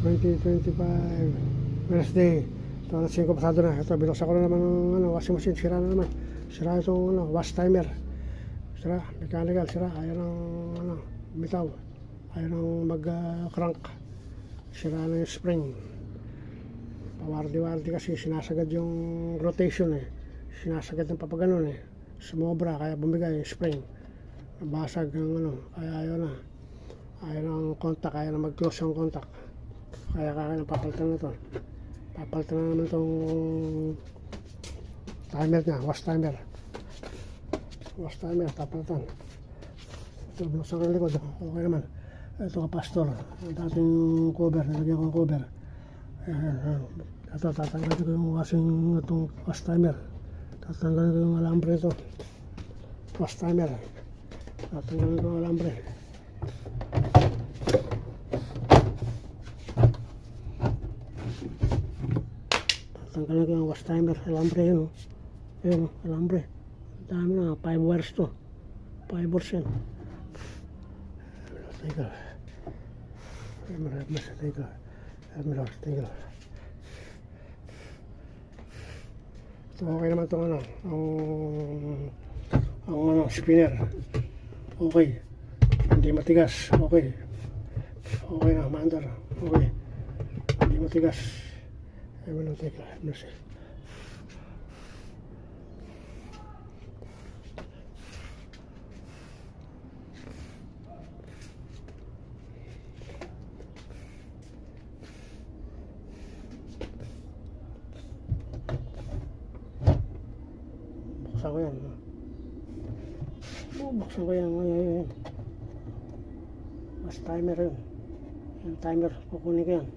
2025 Wednesday. Ito alas 5 pasado na. Ito binuksan ko na naman ng washing machine. Sira na naman. Sira itong wash timer. Sira, mechanical, sira. Ayaw ng bitaw. Ayaw ng mag-crank. Sira na yung spring. Pawardi-wardi kasi sinasagad yung rotation eh. Sinasagad ng papaganon eh. Sumobra kaya bumigay yung spring. Basag ng kaya ayaw na. Ayaw ng contact, ayaw na mag-close yung contact. Kaya papalitan na ito. Papalitan na naman itong timer niya, wash timer. Wash timer, papalitan. Ito, binuksan ko ng likod. Okay naman. Ito kapastor. Ang dating cover, nalagyan ko ng cover. Ito, tatanggalin ko yung wash timer. Tatanggalin ko yung alambre ito. Wash timer. Tatanggalin ko yung alambre. Tatanggalin ko yung wash timer. Alambre yun. Ayun, alambre. Dami na, 5 wires to. 5 wires yan. Teka. Teka. Teka. So, okay naman itong ang spinner. Okay. Hindi matigas. Okay. Okay na, maandar. Okay. Hindi matigas. Ayun, teka. Buksan ko yan. Buksan ko yan. Mas timer yun. Yung timer, kukunin ko yan.